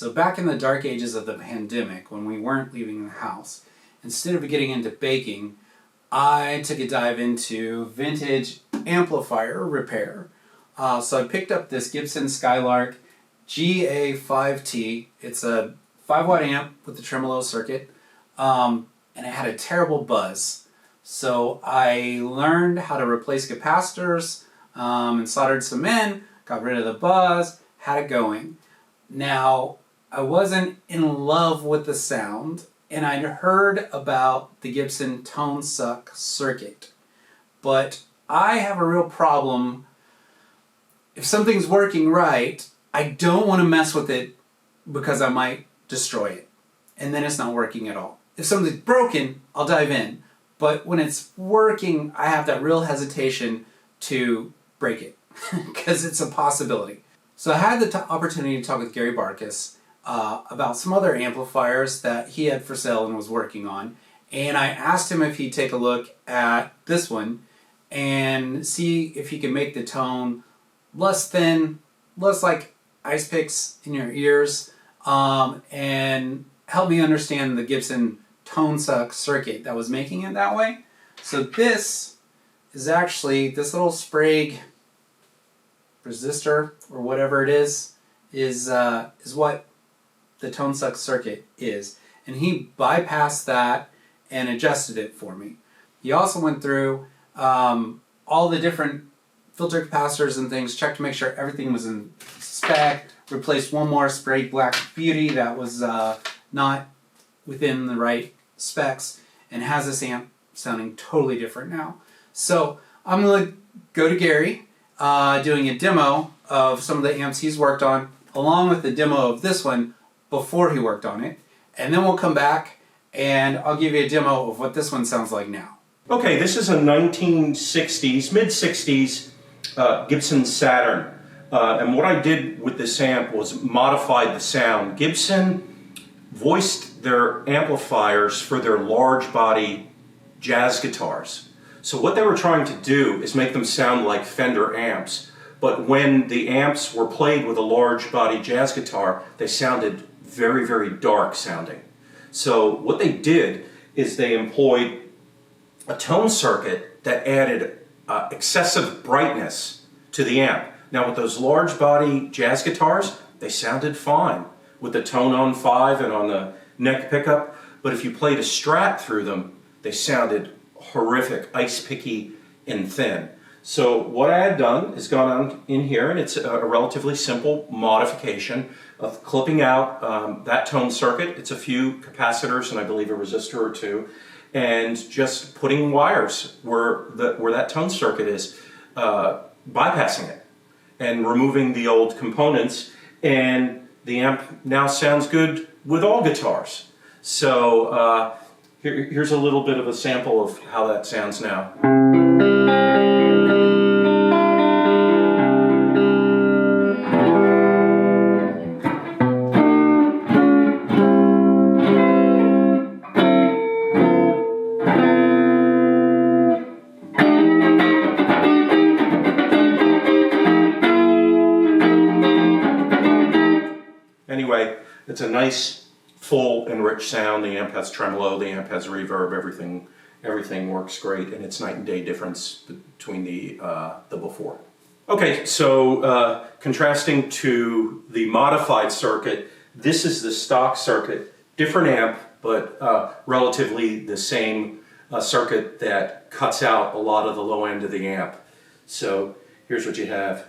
So back in the dark ages of the pandemic, when we weren't leaving the house, instead of getting into baking, I took a dive into vintage amplifier repair. So I picked up this Gibson Skylark GA5T. It's a 5-watt amp with the tremolo circuit, and it had a terrible buzz. So I learned how to replace capacitors and soldered some in, got rid of the buzz, had it going. Now, I wasn't in love with the sound, and I'd heard about the Gibson tone suck circuit. But I have a real problem. If something's working right, I don't want to mess with it because I might destroy it. And then it's not working at all. If something's broken, I'll dive in. But when it's working, I have that real hesitation to break it because it's a possibility. So I had the opportunity to talk with Gary Bartkus about some other amplifiers that he had for sale and was working on. And I asked him if he'd take a look at this one and see if he could make the tone less thin, less like ice picks in your ears, and help me understand the Gibson tone suck circuit that was making it that way. So this is actually, this little Sprague resistor or whatever it is what the tone suck circuit is. And he bypassed that and adjusted it for me. He also went through all the different filter capacitors and things, checked to make sure everything was in spec, replaced one more Sprague Black Beauty that was not within the right specs, and has this amp sounding totally different now. So I'm going to go to Gary, doing a demo of some of the amps he's worked on, along with the demo of this one before he worked on it, and then we'll come back and I'll give you a demo of what this one sounds like now. Okay, this is a 1960s, mid-60s Gibson Saturn. And what I did with this amp was modified the sound. Gibson voiced their amplifiers for their large body jazz guitars. So what they were trying to do is make them sound like Fender amps. But when the amps were played with a large body jazz guitar, they sounded very, very dark sounding. So what they did is they employed a tone circuit that added excessive brightness to the amp. Now with those large body jazz guitars, they sounded fine with the tone on 5 and on the neck pickup, but if you played a Strat through them, they sounded horrific, ice-picky and thin. So what I had done is gone on in here, and it's a relatively simple modification of clipping out that tone circuit. It's a few capacitors and I believe a resistor or two, and just putting wires where that tone circuit is, bypassing it and removing the old components, and the amp now sounds good with all guitars. So here's a little bit of a sample of how that sounds now. Anyway, it's a nice, full, and rich sound. The amp has tremolo, the amp has reverb, everything works great, and it's night and day difference between the before. Okay, so contrasting to the modified circuit, this is the stock circuit, different amp, but relatively the same circuit that cuts out a lot of the low end of the amp. So here's what you have.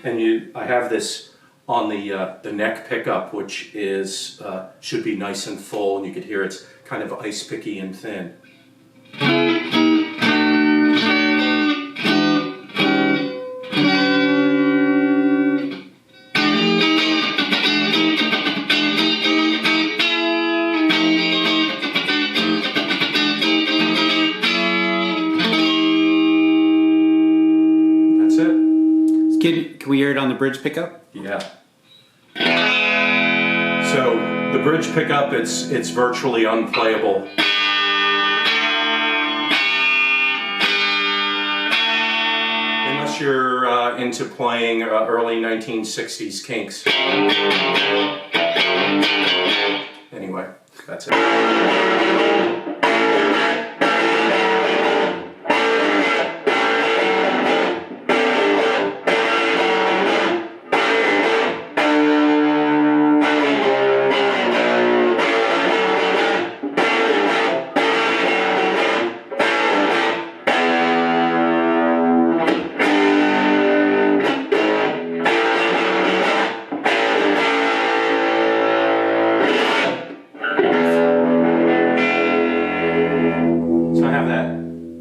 And I have this on the neck pickup, which is should be nice and full, and you could hear it's kind of ice-picky and thin. That's it. Can we hear it on the bridge pickup? Yeah. So the bridge pickup, it's virtually unplayable. Unless unless you're into playing early 1960s Kinks. Anyway, that's it.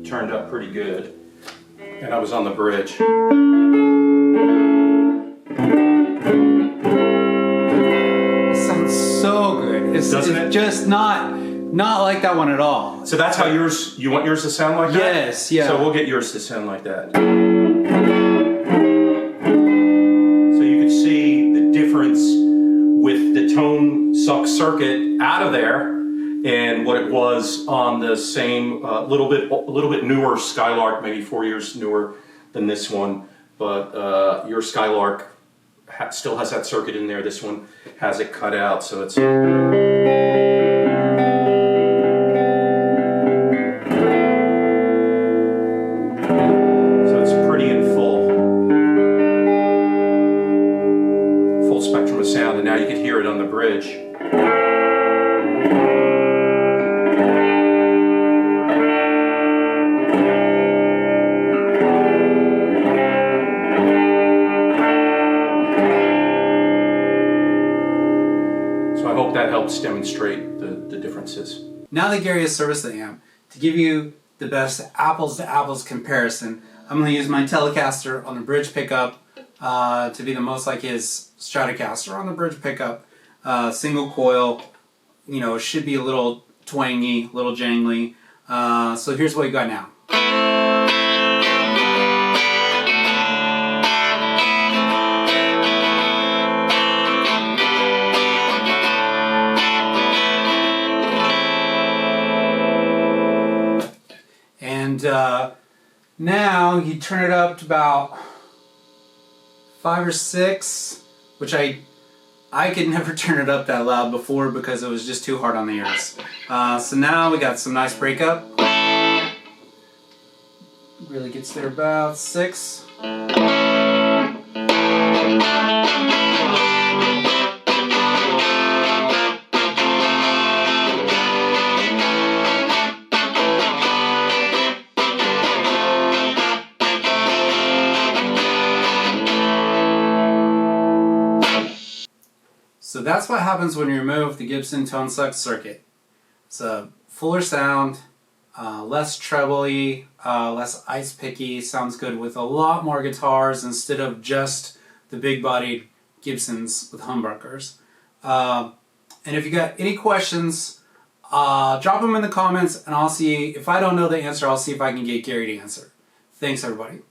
Turned up pretty good, and I was on the bridge. It sounds so good. Doesn't it? Just not like that one at all. So that's how yours, you want yours to sound like that? Yes, yeah. So we'll get yours to sound like that. So you can see the difference with the tone suck circuit out of there and what it was on the same little bit newer Skylark, maybe 4 years newer than this one, but your Skylark still has that circuit in there. This one has it cut out, so it's pretty in full spectrum of sound, and now you can hear it on the bridge. I hope that helps demonstrate the differences. Now that Gary has serviced the amp, to give you the best apples to apples comparison, I'm going to use my Telecaster on the bridge pickup to be the most like his Stratocaster on the bridge pickup. Single coil, you know, should be a little twangy, a little jangly. So here's what you got now. And now you turn it up to about 5 or 6, which I could never turn it up that loud before because it was just too hard on the ears. So now we got some nice breakup. Really gets there about 6. So that's what happens when you remove the Gibson tone suck circuit. It's a fuller sound, less trebly, less icepicky, sounds good with a lot more guitars instead of just the big-bodied Gibsons with humbuckers. And if you got any questions, drop them in the comments and I'll see, if I don't know the answer, I'll see if I can get Gary to answer. Thanks everybody.